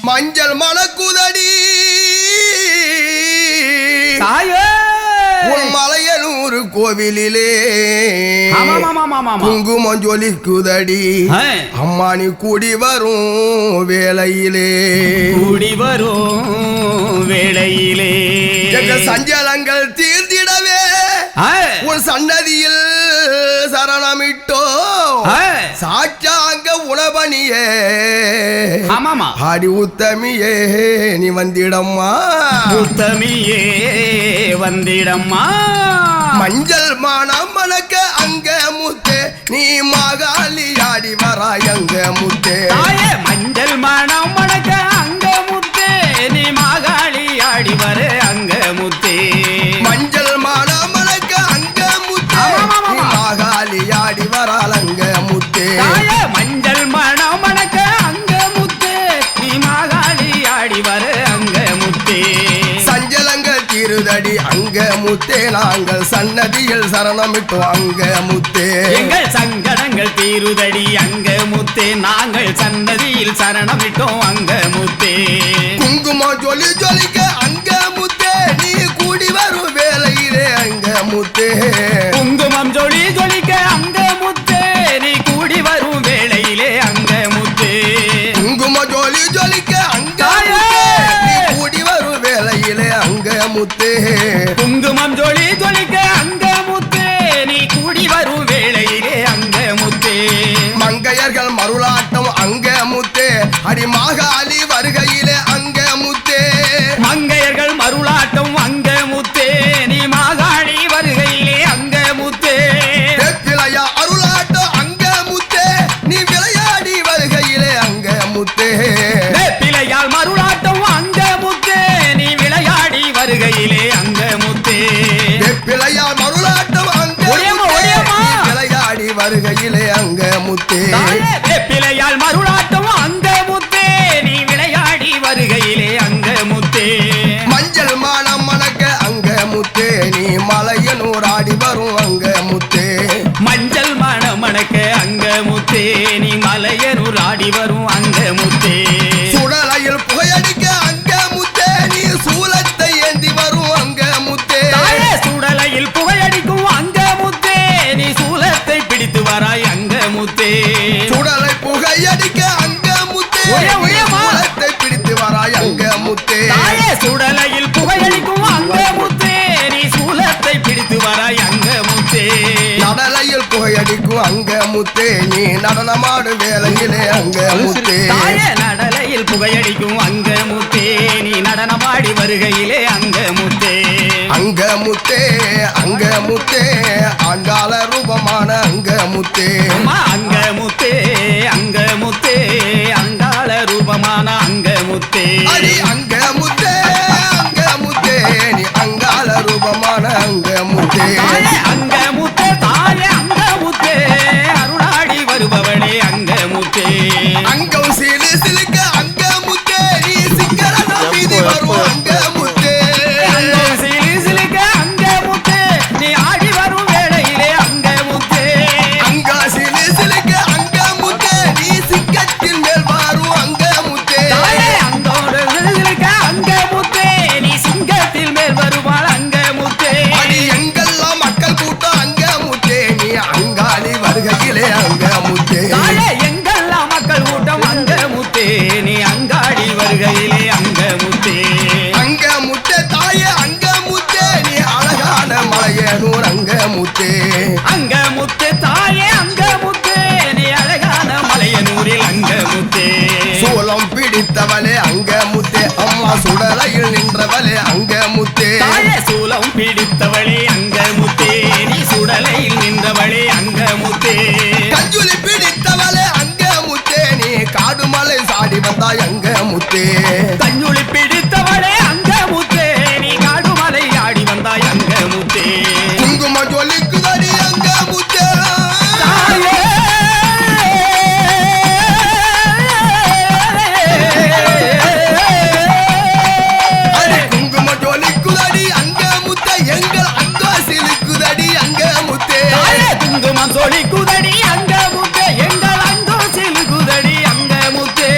மஞ்சள் மணக்குதடி உன் மலையனூர் கோவிலிலே குங்குமம் ஜொலிக்குதடி அம்மா நீ கூடி வரும் வேளையிலே எங்கள் சஞ்சலங்கள் தீர்ந்திடவே உன் சன்னதியில் சரணமிட்டோ சாச்சாங்க உணவணியே ஆடி உத்தமியே நீ வந்திடம்மா மஞ்சள் மானம் மணக்க அங்க முத்தே நீ மாகாளி ஆடி வராய் அங்க முத்தே மஞ்சள் மானம் மணக்க அங்க முத்தே நீ மாகாளி ஆடி வர அங்க முத்தே மஞ்சள் மானம் மணக்க அங்க முத்தே நீ மாகாளி ஆடி வரால் அங்க முத்தே மஞ்சள் மணம் மணக்க அங்க முத்தே நீ மாகாளி ஆடி வர அங்க முத்தே சஞ்சலங்கள் தீருதடி அங்க முத்தே நாங்கள் சன்னதியில் சரணமிட்டோம் அங்க முத்தே எங்கள் சங்கடங்கள் தீருதடி அங்க முத்தே நாங்கள் சன்னதியில் சரணமிட்டோம் அங்க முத்தே குங்குமம் ஜொலி ஜொலிக்க அங்க முத்தே நீ கூடி வரும் வேலையிலே அங்க முத்தே குங்குமம் ஜொலி ஜொலிக்க அங்க முத்தே நீ கூடி வரும் வேளையிலே அங்க முத்தே குங்கும ஜொலி ஜொலிக்க அங்க நீ கூடி வரும் வேலையிலே அங்க முத்தே குங்குமம் ஜொலி ஜொலிக்க அங்க முத்தே நீ கூடி வரும் வேளையிலே அங்க முத்தே மங்கையர்கள் மருளாட்டம் அங்க முத்தே அடி மாகாளி வருகையிலே அங்க முத்தே மங்கையர்கள் மருளாட்டம் அங்க முத்தே நீ மாகாளி வருகையிலே அங்க முத்தே பிள்ளையா அருளாட்டம் அங்க முத்தே நீ விளையாடி வருகையிலே அங்க முத்தே பிள்ளையால் மருளாட்டம் அங்க முத்தே நீ விளையாடி வருகையிலே அங்க முத்தே பிள்ளையா மருளாட்டம் அங்க விளையாடி வருகையிலே அங்க முத்தே பிள்ளையால் மருளாட்டம் அங்க முத்தே நீ விளையாடி வருகையிலே அங்க முத்தே மஞ்சள் மானம் மணக்க அங்க முத்தே நீ மலையனூர் ஆடி வரும் அங்க முத்தே மஞ்சள் மணம் மணக்க அங்க முத்தே நீ மலையனூர் ஆடி வரும் அங்க முத்தே சுடலையில் புகையடிக்க அங்க முத்தே நீ சூலத்தை ஏந்தி வரும் அங்க முத்தே சுடலையில் புகையடிக்கும் அங்க முத்தே நீ சூலத்தை பிடித்து வராய் அங்க முத்தே சுடலை புகையடிக்க அங்க முத்தே சூலத்தை பிடித்து வராய் அங்க முத்தே சுடலையில் புகையடிக்கும் அங்க முத்தே நீ சூலத்தை பிடித்து வராய் அங்க முத்தே நடலையில் புகையடிக்கும் அங்க முத்தே நீ நடனமாடு வேலையிலே அங்க முத்தே நடலையில் புகையடிக்கும் அங்க முத்தே நீ நடனமாடி வருகையிலே அங்க முத்தே அங்க முத்தே அங்க முத்தே அங்கால ரூபமான அங்க முத்தே அங்க முத்தே அங்க முத்தே அங்காள ரூபமான அங்க முத்தே அடி அங்க முத்தே நீ அங்கால ரூபமான அங்க முத்தே அங்க முத்தே தாயே அங்க முத்தே அருளாடி வருபவளே அங்க முத்தே அங்கம் சிலு சிலுக்க அங்க முத்தே நீ சிக்கரன வீதி வரும் அங்க முத்தே அங்கம் சிலு சிலுக்க அங்க முத்தே நீ ஆடி வரும் வேளையிலே அங்க முத்தே அங்க சிலு சிலுக்க அங்க முத்தே நீ சிக்கத்தின் மேல் வரும் அங்க முத்தே அங்கோடு சிலுக்க அங்க முத்தே நீ சிங்கத்தில் மேல் வருவாள் அங்க முத்தே அடி அங்க முத்தே அம்மா சுடலையில் நின்றவளே அங்க முத்தே தாயே சூலம் பிடித்தவளே அங்க முத்தே நீ சுடலையில் நின்றவளே அங்க முத்தே கஞ்சுலி பிடித்தவளே அங்க முத்தே நீ காடுமலை சாடி வந்தாய் அங்க முத்தே கஞ்சுளி பிடித்தவளே அங்க முத்தே நீ காடுமலை ஆடி வந்தாய் அங்க முத்தே குங்கும ஜொலிக்குதடி அங்க முத்தே தாயே அடி குங்கும ஜொலிக்குதடி அங்க முத்தே எங்கள் அக்கா சிலுக்குதடி அங்க முத்தே தாயே குங்குமம் சொலிக்குதடி அங்க முத்தே எங்கள் அங்கோ சிலுகுதடி அங்க முத்தே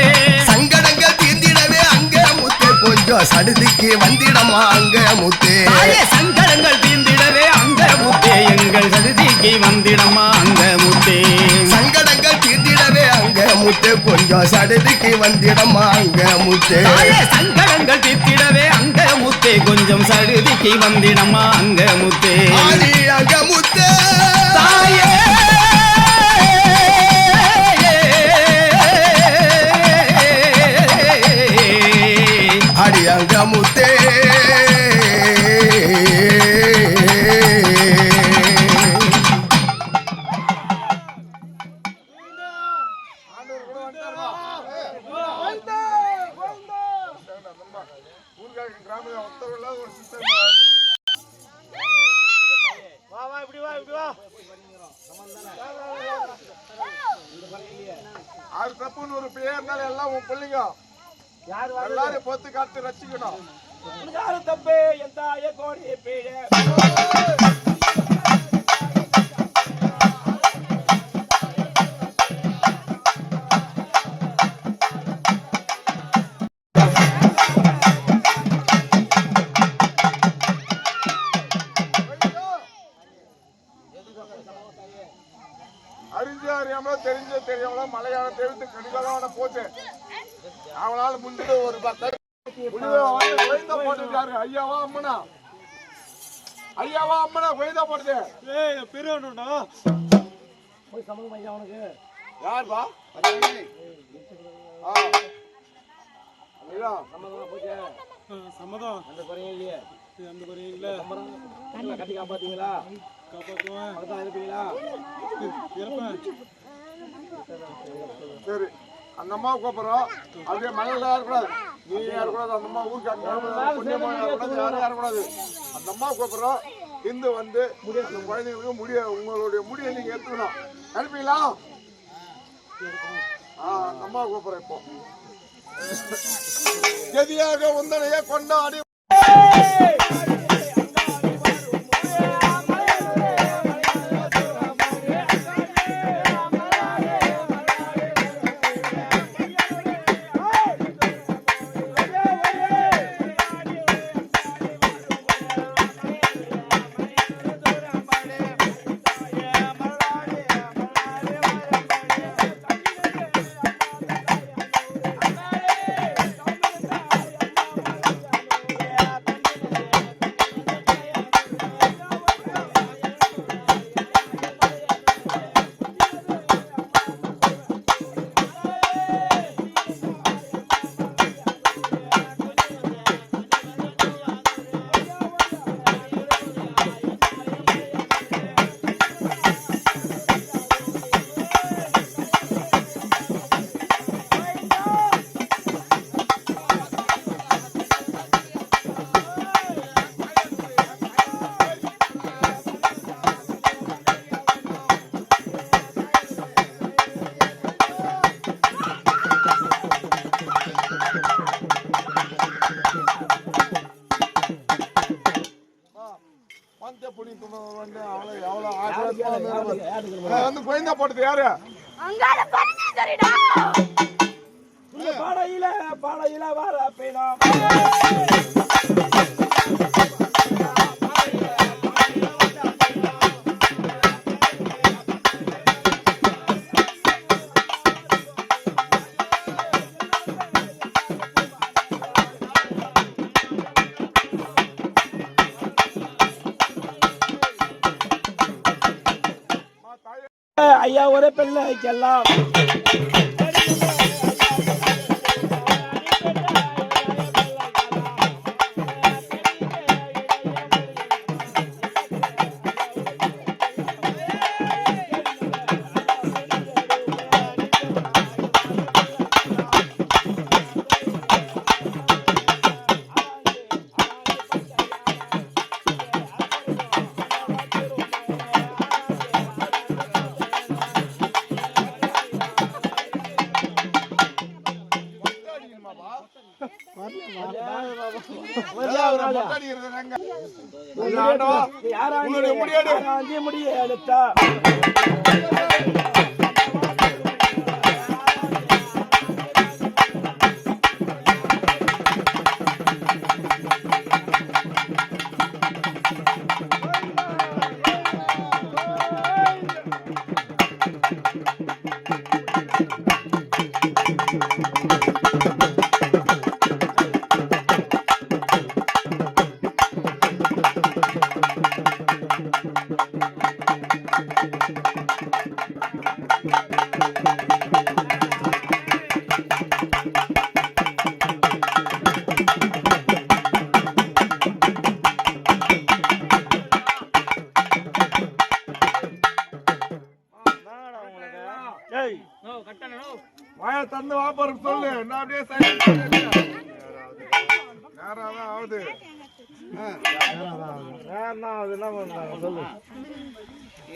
சங்கடங்கள் தீர்ந்திடவே அங்க முத்தே கொஞ்சம் சடுதிக்கு வந்திடமா அங்க முத்தே தாயே சங்கடங்கள் தீர்ந்திடவே அங்க முத்தே எங்கள் சதுதிக்கு வந்திடமா அங்க முத்தே சங்கடங்கள் தீர்ந்திடவே அங்க முத்தே கொஞ்சம் சடுதிக்கு வந்திடமா அங்க முத்தே தாயே சங்கடங்கள் தீர்த்திடவே அங்க முத்தே கொஞ்சம் சடுதிக்கு வந்திடமா அங்க முத்தே ஆடி அங்க முத்தே தாயே அடி அங்க முத்தே ஆறு தப்புன்னு ஒரு பேர் இருந்தாலும் எல்லாம் உன் பிள்ளைங்க எல்லாரும் பொத்து காத்து ரசிக்கணும் யாரு தப்பே என் தாய கோடி பேய அறிஞ்சு அறியாமலோ தெரிஞ்ச தெரியாமலோ மலையாளம் தெரிந்து கடிகால போச்சு அவனால முந்திட்டு ஒரு 10 போட்டுருக்காரு ஐயாவா அம்மனா ஐயாவா அம்மனா கொய்தா போடுது பெரியவனுடா போய் சமூகம் ஐயா உனக்கு யாருப்பா ஐயா சம்மதமா போச்சு சம்மதம் அந்த குறையும் இல்லையே அந்த குறையும் இல்ல நல்லா கட்டி காப்பாத்தீங்களா காப்பாத்துவேன் அவ்வளோதான் இருப்பீங்களா இருப்பேன் சரி அந்த அம்மா கூப்பிடுறோம் அப்படியே மலையில ஏறக்கூடாது நீ ஏறக்கூடாது அந்த அம்மா ஊருக்கு புண்ணியமா ஏறக்கூடாது யாரும் ஏறக்கூடாது அந்த அம்மா கூப்பிடுறோம் இந்து வந்து அந்த குழந்தைங்களுக்கு முடிய உங்களுடைய முடியை நீங்க எடுத்துக்கணும் அனுப்பிங்களா அந்த அம்மா கூப்பிடுறேன் இப்போ கதியாக உந்தனைய கொண்டாடி வந்து குழந்தை போட்டது யாரு பாடையில வர பேனா ஐயா ஒரே பிள்ளைக்கெல்லாம் பாபா முடியெடுத்தா வாய தந்து வாப்பரு சொல்லு நான் அப்படியே நேரம் ஆகுது சொல்லு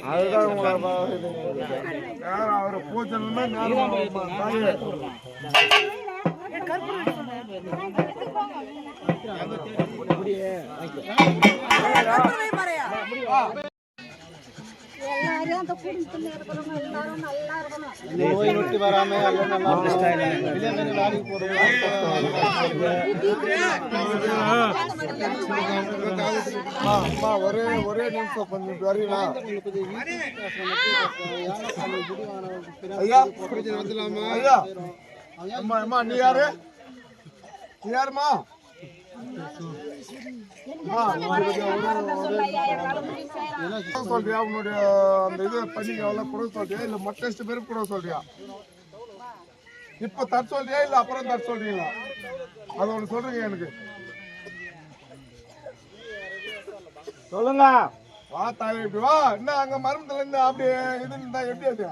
அதுதான் அவரை பூஜை எல்லாரும் அந்த குடும்பத்துல இருக்கிறவங்க எல்லாரும் நல்லா இருக்கணும். நோய் நொட்டி வராம எல்லாம் நல்லா வேலைக்கு போறது ஒரே நிமிஷம் கொஞ்சம் வரீங்களா ஐயா ஐயா அம்மா அம்மா நீ யாரு நீ யாருமா சொல்றியா உன்னுடைய அந்த இது பண்ணிக்க கூட சொல்றியா இல்ல மொத்த பேரு கூட சொல்றியா இப்ப தட் சொல்றியா இல்ல அப்புறம் தட் சொல்றீங்களா அது ஒண்ணு சொல்றீங்க எனக்கு சொல்லுங்க. வா தாய் இப்படி வா என்ன அங்க மரத்துல இருந்து அப்படியே இது இருந்தா எப்படி அது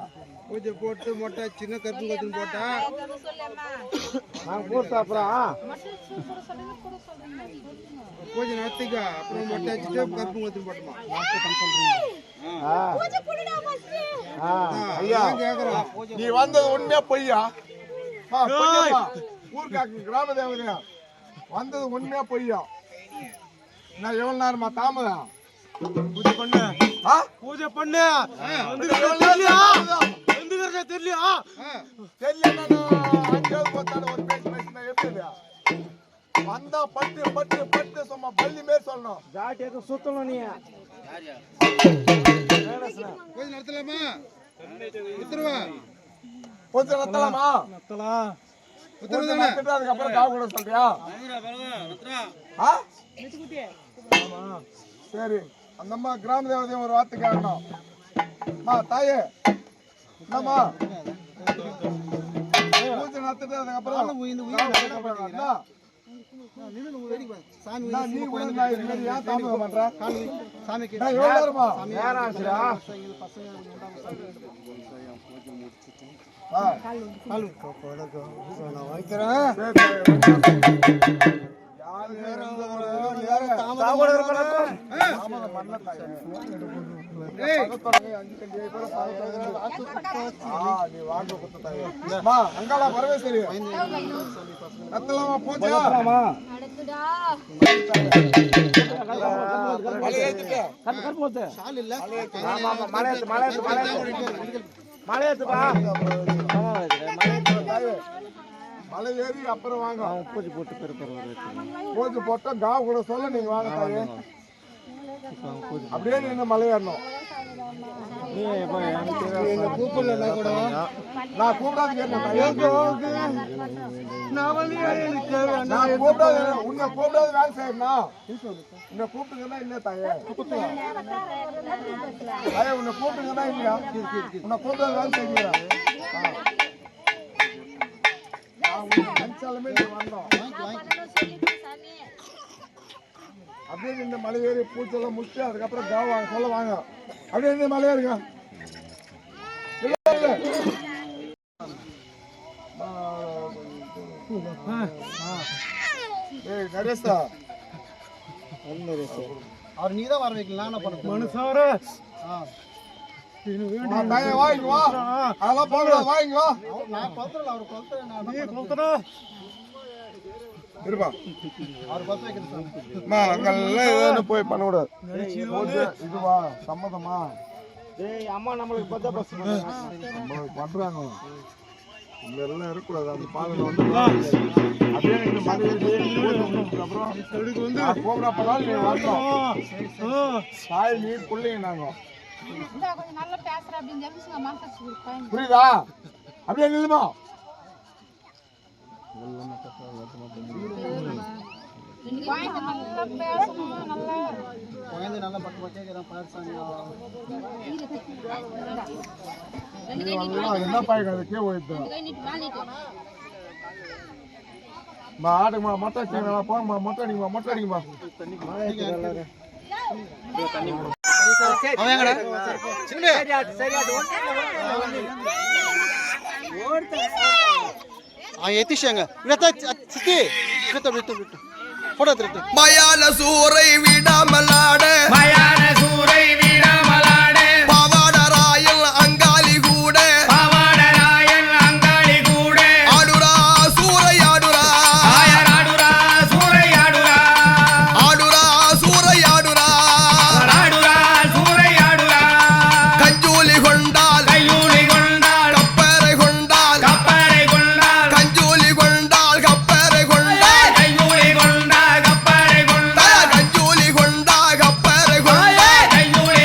பூஜை போட்டு மொட்டை சின்ன கருப்பு கத்துன்னு போட்டா நாங்க பூர் சாப்பிட்றோம். பூஜை நடத்திக்க அப்புறம் மொட்டை வச்சுட்டு கருப்பு கத்துன்னு போட்டோமா ஐயா நீ வந்தது உண்மையா பொய்யா ஊருக்காக்கு கிராம தேவதையா வந்தது உண்மையா பொய்யா நான் எவ்வளவு நேரமா தாமதம் பூஜை பண்ணு பூஜை பண்ணு தெரியலையா வந்தா பட்டு பட்டு பட்டு சும்மா பள்ளி மேல் சொல்லணும் ஜாட்டியை சுத்தணும் நீ. பூஜை நடத்தலாமா உத்தரவா பூஜை நடத்தலாமா உத்தரவு தானே அதுக்கப்புறம் காவு கூட சொல்றியா சரி அந்த அம்மா கிராம தேவதையும் ஒரு வார்த்தை கேட்கணும் தாயே என்னம்மா பூஜை நடத்திட்டு அதுக்கப்புறம் நீ கூட ஏன் தாமதம் பண்ற சாமிக்கு எவ்வளவு நேரமா நேரம் ஆச்சுடா. அங்காளா பரமேஸ்வரி கத்தலாமா பூஜா மலை ஏறி அப்புறம் வாங்க பூஜை போட்டு பூஜை போட்டா காவு கூட சொல்ல நீங்க வாங்க தாயே அப்படியே நீங்க மலை ஏறணும் கூப்பிடல கூட நான் கூப்பிடாது நான் கூப்பிடாது உன்னை கூப்பிடாது வேலை செய்யணும் உன்னை கூப்பிட்டுங்கன்னா இல்ல தாயே தாயே உன்னை கூப்பிட்டுங்கன்னா இல்லையா உன்னை கூப்பிடாது வேலை செய்யறா நினைச்சாலுமே நீ வந்தோம் அப்படியே இந்த மலை ஏறி பூச்செல்லாம் முடிச்சு அதுக்கப்புறம் காவு வாங்க சொல்ல வாங்க அப்படியே இந்த மலை ஏறுங்க நரேஷா அவர் நீதான் வர வைக்கலாம் நான் பண்ண மனுஷாரு வாங்க வா அதெல்லாம் போகலாம் வாங்க வா நான் பத்திரம் அவர் பத்திரம் நீ கொடுத்துறா. இருப்பா அம்மா, அங்கெல்லாம் எதுவும் போய் பண்ணக்கூடாது இதுவா சம்மதமா டேய் அம்மா நம்மளுக்கு பத்தா பஸ் நம்மளுக்கு பண்றாங்க இங்க எல்லாம் இருக்கக்கூடாது அந்த பாதையில வந்து அப்படியே நீங்க மரியாதை அப்புறம் நான் போகிறா பண்ணாலும் நீ வரணும் சாய் நீ பிள்ளைங்க நாங்க கொஞ்சம் நல்லா பேசுற அப்படின்னு சொல்லி மாசாச்சு கொடுப்பேன் புரியுதா அப்படியே நில்லுமா நல்லா பேசணும் நல்லா குழந்தை நல்லா பட்டு பட்டேக்கிறேன் பாருசாங்க என்ன பாய்க்கிறதுக்கே போயிட்டு ஆட்டுக்குமா மொட்டை அடிச்சுங்களா போங்கம்மா மொட்டை அடிக்குமா மொட்டை அடிக்குமா எத்திஷாங்க சித்தி போட்டோ எடுத்து மயான சூரை விடாமலாட மயான சூரை விடாமலாட பவாடராயல் அங்காளி கூட பவாடராயன் அங்காளி கூட ஆடுரா சூரை ஆடுரா ஆயர் ஆடுரா சூரை ஆடுரா ஆடுரா சூரை ஆடுரா ஆடுரா சூரை ஆடுரா கஞ்சூலி கொண்டால் கையூலி கொண்டாள் கப்பரை கொண்டால் கப்பரை கொண்டாள் கஞ்சூலி கொண்டால் கப்பரை கொண்டால் கையூலி கொண்டாள் கப்பரை கொண்டாள் கஞ்சூலி கொண்டால் கப்பரை கொண்டால் கையூலி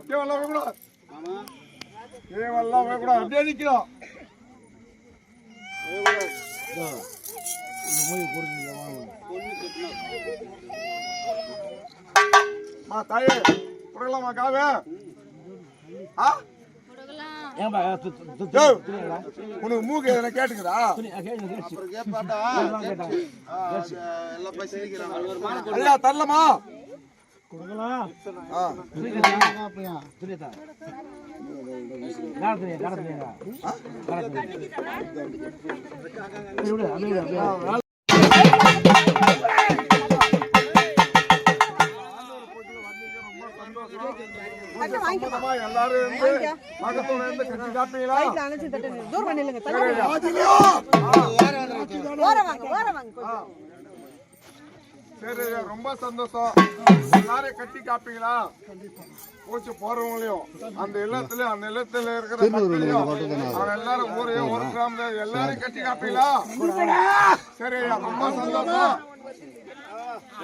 கேவலம் வைக்கூடாது, கேவலம் வைக்கூடாது, அப்படியே நிக்கிறோம். தாயே கொடுக்கலாமா காவே? உனக்கு மூக்கு எதனா கேட்டுக்குதா? ஐயா தரலாமா? எல்லாரும் பக்கத்தோட இருந்து கட்டி காப்பீங்களா? சரி, ரொம்ப சந்தோஷம். எல்லாரும் கட்டி காப்பீங்களா? பூச்சி போறவங்களையும் அந்த இல்லத்துல இருக்கிற மக்களையும் அவன் எல்லாரும் ஒரு கிராம எல்லாரும் கட்டி காப்பீங்களா? சரி, ரொம்ப சந்தோஷம்,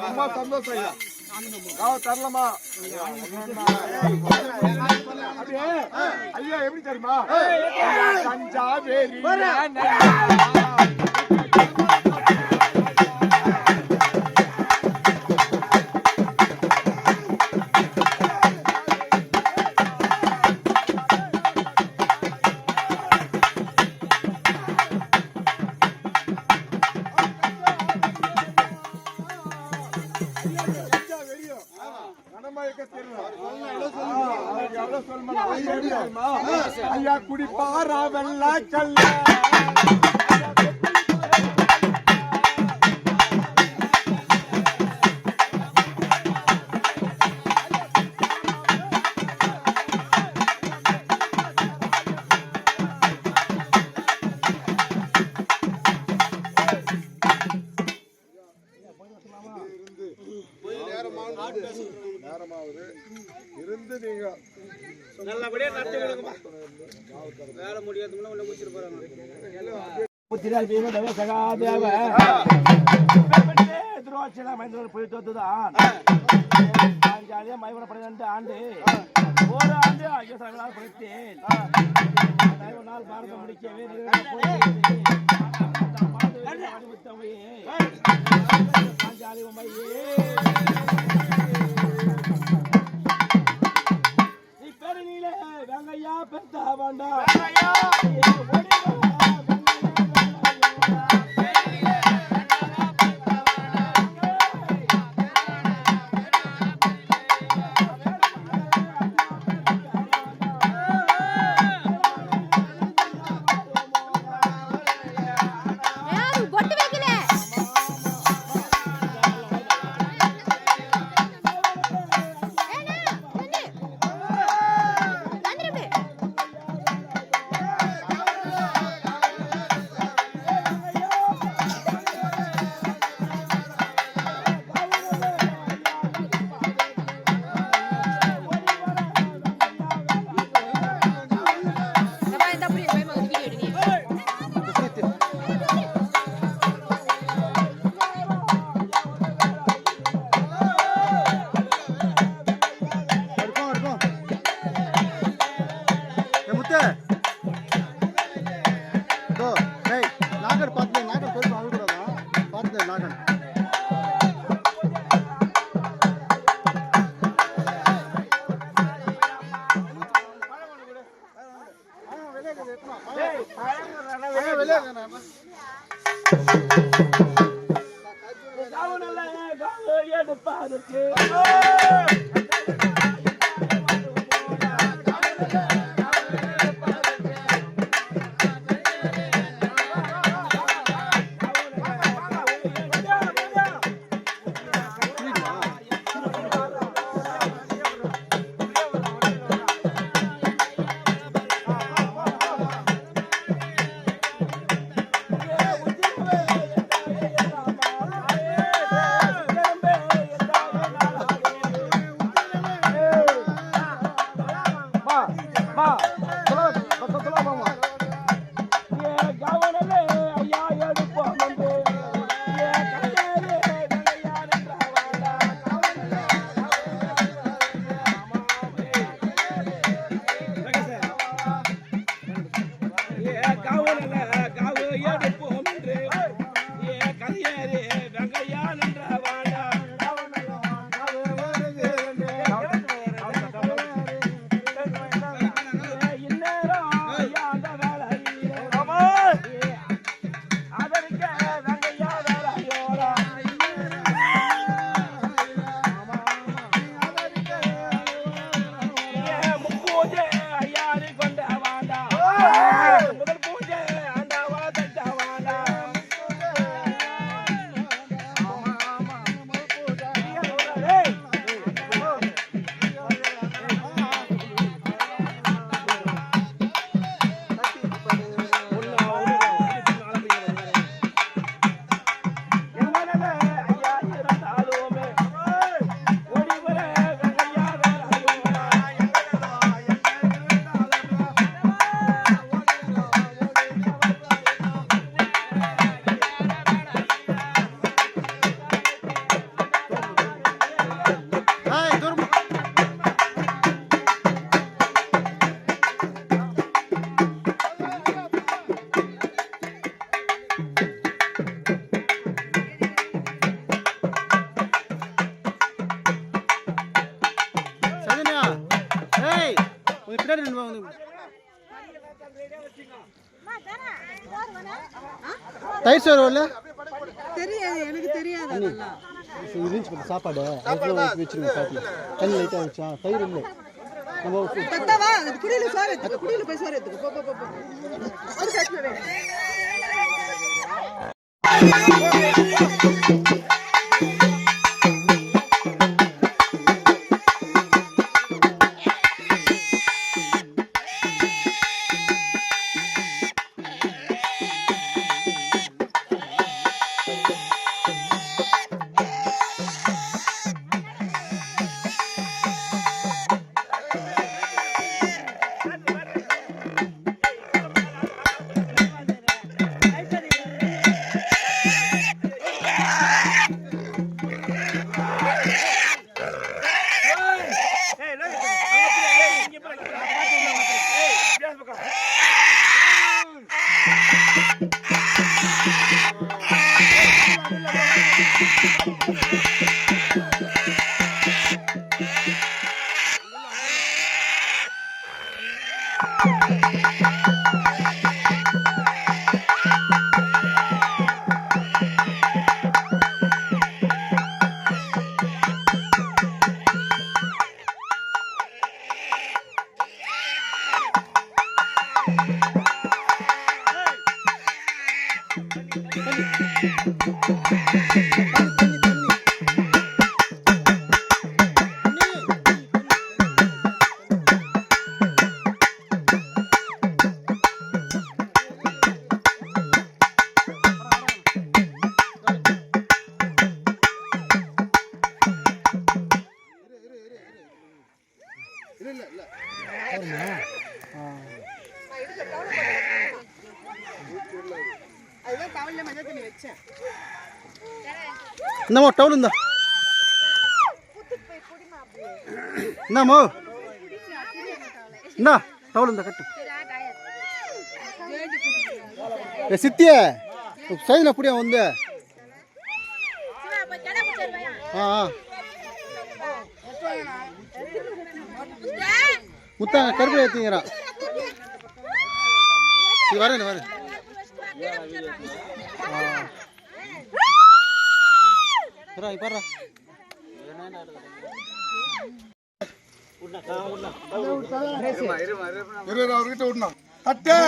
ரொம்ப சந்தோஷம் ஐயா. தரலாமா? அப்படியே ஐயா எப்படி தெரியுமா? தஞ்சாவேரி ஐயா குடிப்பாரா வெள்ள கல்ல நேரமாவது இருந்து நீங்க நல்லபடியா நடத்தி கொடுங்கம்மா. வேலை முடியாதுன்னா உள்ள முடிச்சிட்டு போறாங்க. புத்திரால் பீமதேவ சகாதேவ துரோச்சன மைந்தர் போயிட்டு வந்துதான் ஜாலியா மைவன 12 ஆண்டு ஒரு ஆண்டு ஐயோ சகலால் படித்தேன். ஒரு நாள் பாரதம் முடிக்கவே ஜாலி உமையே வெங்கையா பெத்த வேண்டாம் தயிர் சோறு வரல தெரியாது, எனக்கு தெரியாது அதெல்லாம். இருந்துச்சு சாப்பாடு அதுக்குள்ள வச்சுருங்க பாட்டி தண்ணி லைட்டாக வச்சா தயிர் இல்லை நம்ம பத்தவா அது குடியில சோறு எடுத்துக்க, குடியில போய் சோறு எடுத்துக்க. போ போ போ ஒரு சட்னி வே. என்னமோ டவுல் இருந்தா என்னமோ என்ன டவுல் இருந்தா கட்டு சித்திய சைன் அப்படியா வந்து முத்தாங்க கருப்பு ஏற்றிங்கிறான் வரேன் வரேன் பாரு அவர்கிட்ட விடணும் தட்டே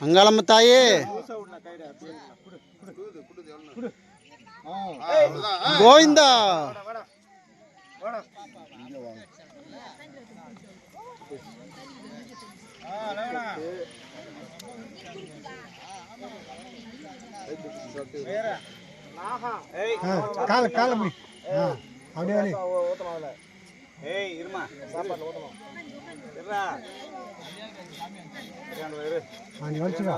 அங்காளம்ம தாயே கோவிந்தா கால கால முடி அப்படியே ஏய் இருமா சாப்பாடு ஊத்தணும் இருடா நீ வச்சுக்கோ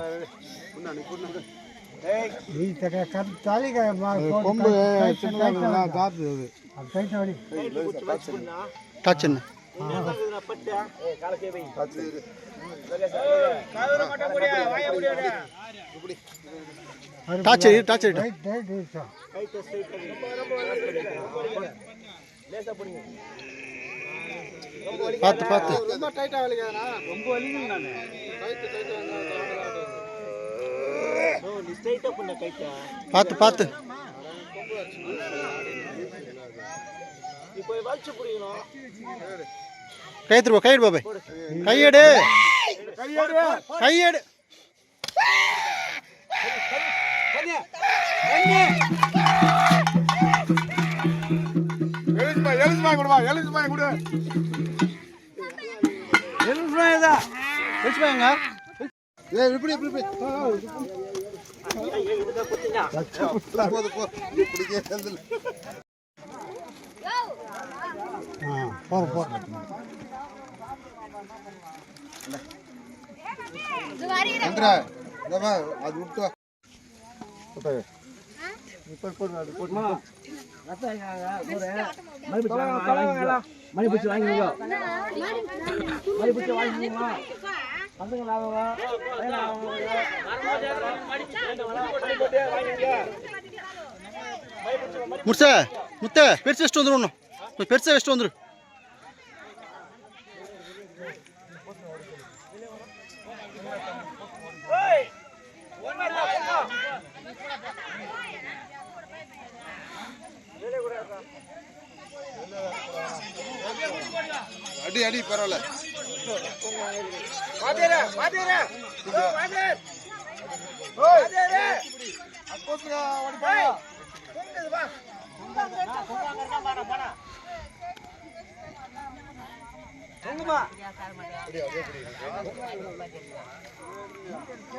ஏய் நீ தாலிக கொம்பு சின்னதா காத்து அது கைட்ட வடி காச்சண்ண பட்டு ஏய் காலக்கே வை டார்ச்சர் பார்த்து ரொம்ப டைட்டா வலிக்காதா? ரொம்ப வலிக்குது நானு. பார்த்து இப்போ வலிச்சு புடிக்கணும். கையெடு பாபே, கையெடு. எழுதுமா கொடுவா, எழுதுமா கொடு. இப்படி அது விட்டு முத்த பெருசு வச்சுட்டு வந்துடும். ஒன்றும் பெருசாக வச்சுட்டு வந்துடும். அடி பரவாயில்ல.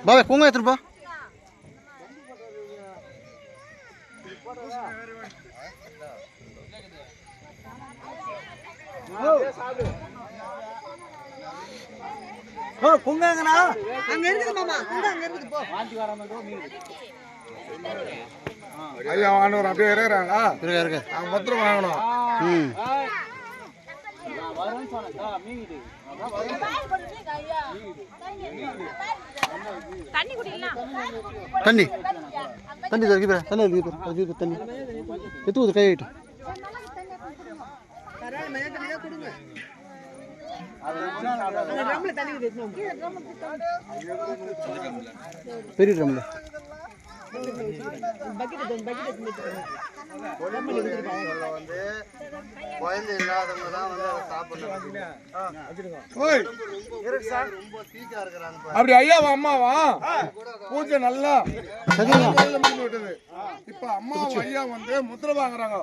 பாபா குங்க எடுத்துருப்பா. குங்கங்கண்ணா அங்க இருக்குது மாமா. அங்க இருக்குது போ. ஐயா வாண்டவர் அப்படியே இருக்கிறாங்க. இருக்க அவங்க மொத்தம் வாங்கணும். தண்ணி எத்து கை ஆயிட்டு பெரிய ட்ரம்ல குழந்தை இல்லாதவங்க தான் வந்து அதை சாப்பிடணும். அப்படி ஐயாவா அம்மாவா பூஜை நல்லா விட்டது. இப்ப அம்மாவும் ஐயா வந்து முத்திரை வாங்குறாங்க.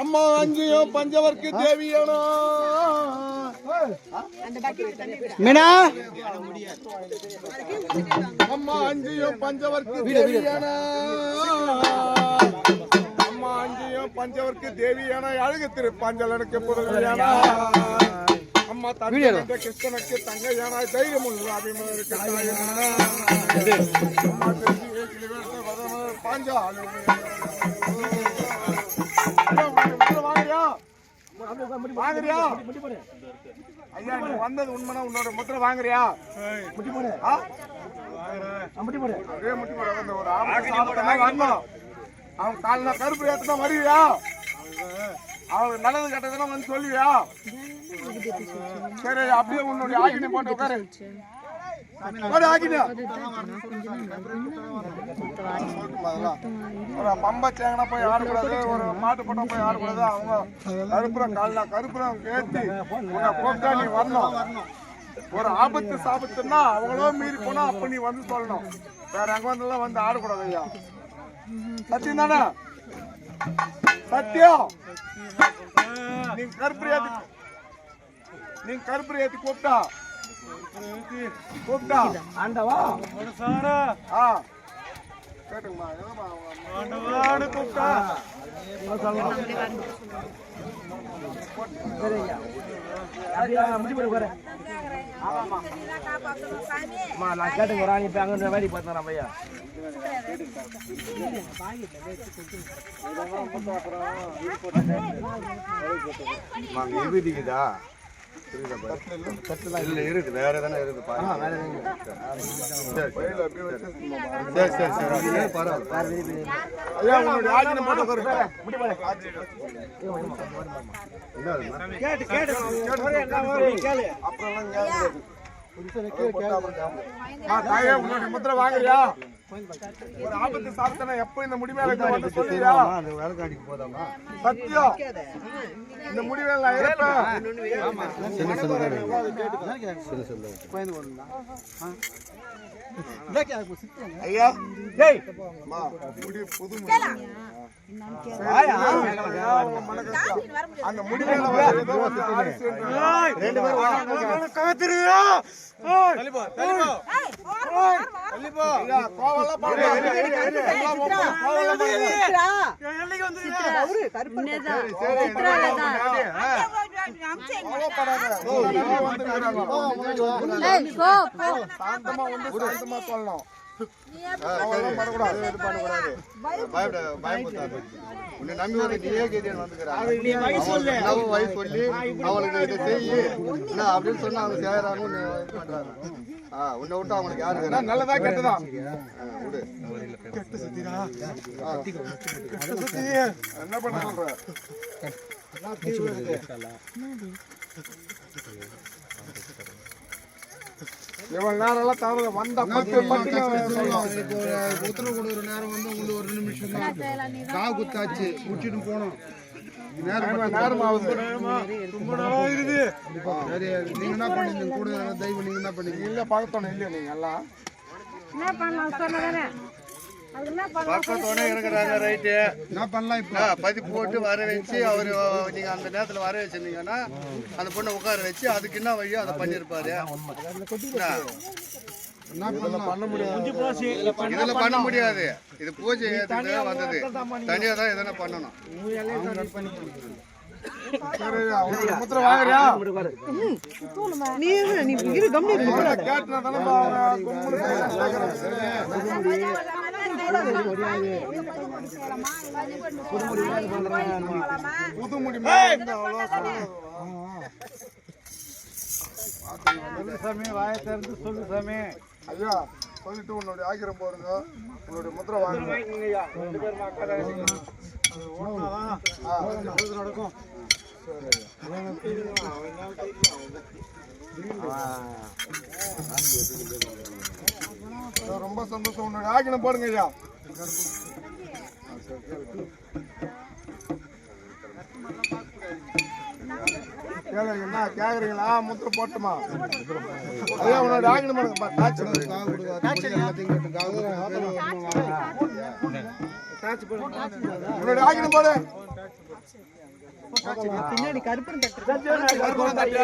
அம்மா அஞ்சியும் பஞ்சவர்க்கு தேவியானோ மீனா அம்மா அஞ்சியும் பஞ்சவர்க்கு தேவியானா அம்மா அஞ்சியும் பஞ்சவர்க்கு தேவியான அழகு திரு பஞ்சலனுக்கு புதவியானா அம்மா தந்தை கிருஷ்ணனுக்கு தங்கையான தைரியம் உள்ள அபிமனுக்கு பாஞ்சாலு வாங்குறியா ஐயா நீ வந்தது உண்மைனா உன்னோட முத்திரை வாங்குறியா? ஒரே முட்டி போட வந்து ஒரு வரணும். அவன் காலில் கருப்பு ஏற்றா வருவியா? அவன் நல்லது கெட்டதெல்லாம் வந்து சொல்லுவியா? சரி அப்படியே உன்னுடைய ஆக்கினி போட்டு உட்காரு. ஒரு பம்பை சேங்கனா போய் ஆடக்கூடாது, ஒரு மாட்டு பட்டம் போய் ஆடக்கூடாது. அவங்க கருப்புறம் காலில் கருப்புறம் ஏற்றி உன்னை கூப்பிட்டா நீ வரணும். ஒரு ஆபத்து சாபத்துன்னா அவங்களோ மீறி போனா அப்ப நீ வந்து சொல்லணும். வேற அங்க வந்தெல்லாம் வந்து ஆடக்கூடாது ஐயா. சத்தியம் தானே? சத்தியம். நீங்க கருப்பு ஏத்தி கூப்பிட்டா ஆண்டவா கேட்டுங்கம்மா ஆண்டவான்னு கூப்பிட்டா நான் கேட்டுங்க ராணி இப்ப அங்க வேடி பார்த்தேன் பையா விபதிக்குதா இல்ல இருக்கு வேற எதனா இருக்கு பாருங்க பையில அப்படியே வச்சு சரி பரவாயில்ல ஐயா உங்களுடைய ஆஜின போட்டோ பாருங்க கேளு அப்புறம் தாயே உங்களுடைய முத்திரை வாங்குறியா ஒரு ஆபத்து சாப்பிட்டா எப்ப இந்த முடி மேல வந்து சொல்லியா அந்த வேலைக்காடிக்கு போதாமா சத்தியம் இந்த முடி மேல நான் இருப்பேன் ஐயா டேய் முடி புது அந்த முடி மேல ரெண்டு பேரும் கவத்திரியா தலிபோ தலிபோ தலிபோ கோவல பாரு கோவல சித்ரா எல்லைக்கு வந்து அவரு கருப்பு சித்ரால தான் ஏய் போ சாந்தமா வந்து சாந்தமா சொல்லணும் உன்னை நம்பி வந்து நீயே கேட்டேன் வந்துக்கிறாங்க வயசு சொல்லி அவளுக்கு இதை செய்யு அப்படின்னு சொன்னா அவங்க செய்யறாங்க உன்னை விட்டு அவங்களுக்கு யாரு நல்லதா கெட்டதா விடு என்ன பண்ண சொல்ற இவ்வளவு நேரம் எல்லாம் தவிர வந்த உத்தரவு கொடுக்குற நேரம் வந்து உங்களுக்கு ஒரு நிமிஷம் தான் காவு குத்தாச்சு முடிச்சுட்டு போனோம் நேரம் ஆகுது சரி நீங்க என்ன பண்ணீங்க கூட தெய்வம் நீங்க என்ன பண்ணீங்க இல்ல பழத்தோணும் இல்லையா நீங்க எல்லாம் என்ன பண்ணலாம் சொன்னதானே பக்கத்தோட இருக்கிறாங்க ரைட்டு என்ன பண்ணலாம் இப்போ பதிப்பு போட்டு வர வச்சு அவரு நீங்க அந்த நேரத்துல வர வச்சிருந்தீங்கன்னா அந்த பொண்ணை உட்கார வச்சு அதுக்கு என்ன வழியோ அதை பண்ணிருப்பாரு இதுல பண்ண முடியாது இது பூஜை வந்தது தனியா தான் எதனா பண்ணணும் முத்திரை வாங்குறியா நீ இரு கம்மி புதுமுடி சாமி வாய திறந்து சொல்லு சாமி ஐயா சொல்லிட்டு உன்னுடைய ஆக்கிரம் போடுங்க உன்னுடைய முத்திரை வாங்குங்க நடக்கும் ரொம்ப சந்தோஷம் உன்னுடைய ஆக்கிரம் போடுங்க ஐயா என்ன கேக்குறீங்களா முத்திரை போட்டுமா ஐயா உன்னோட ஆக்கிரம் போடுங்க உன்னோட ஆக்கிரம் போடு பின்னாடி கருப்பன் தட்டு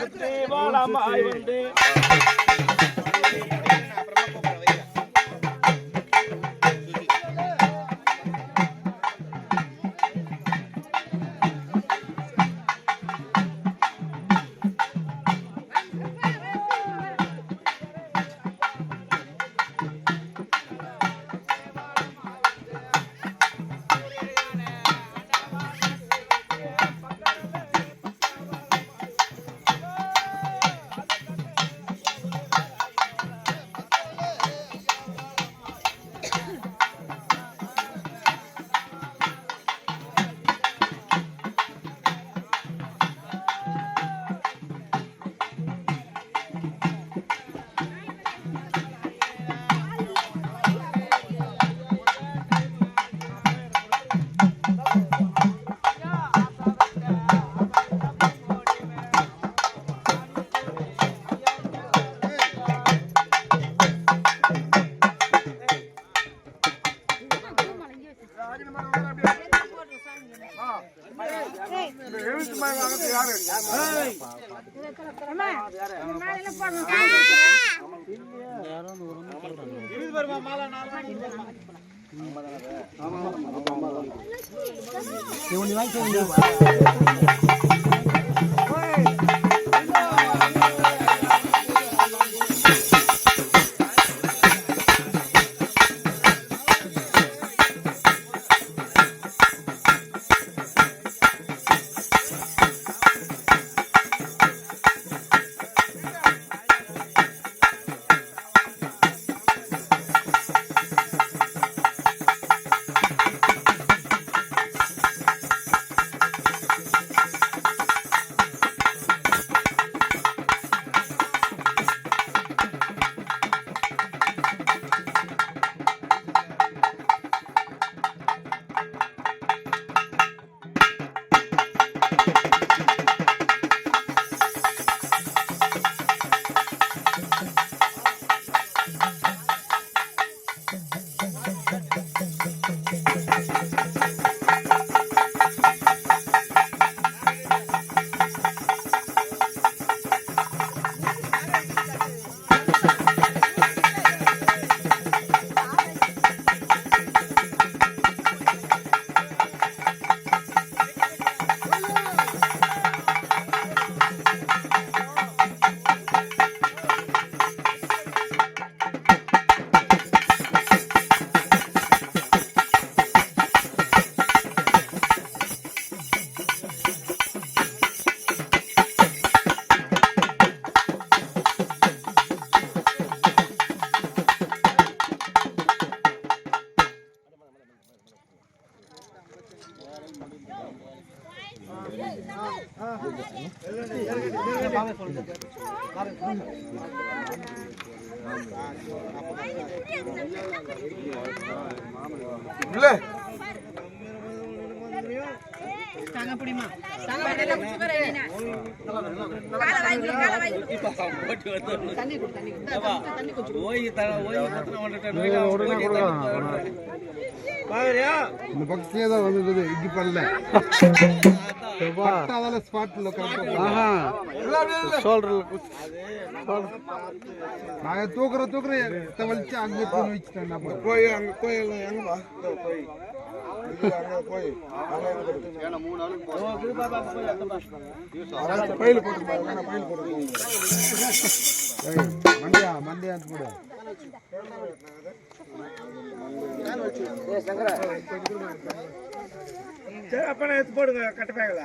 சுற்றி வாழாமாய் வந்து தாங்க புடிமா தாங்க வடல சுகர் ஐனா கால வாங்கி தண்ணி குடி தண்ணி கொஞ்சம் ஓய் கத்தன வந்துட்ட பாரியா இந்த பக்கத்துல தான் வந்தது இங்க பண்ணல பட்டாதால ஸ்பாட்ல கரெக்ட்டா ஷோல்டர்ல நான் தூக்குறேன் வலிச்சு அங்க போய் வச்சிட்டேன் நான் போய் அங்க போய் எங்க வா போய் போய் ஏனா 3 நாள் பையில போட்டு பாருங்க பையில போட்டு மண்டியா போடு சங்கரா சரி அப்ப நான் எடுத்து போடுங்க கட்ட பேக்கல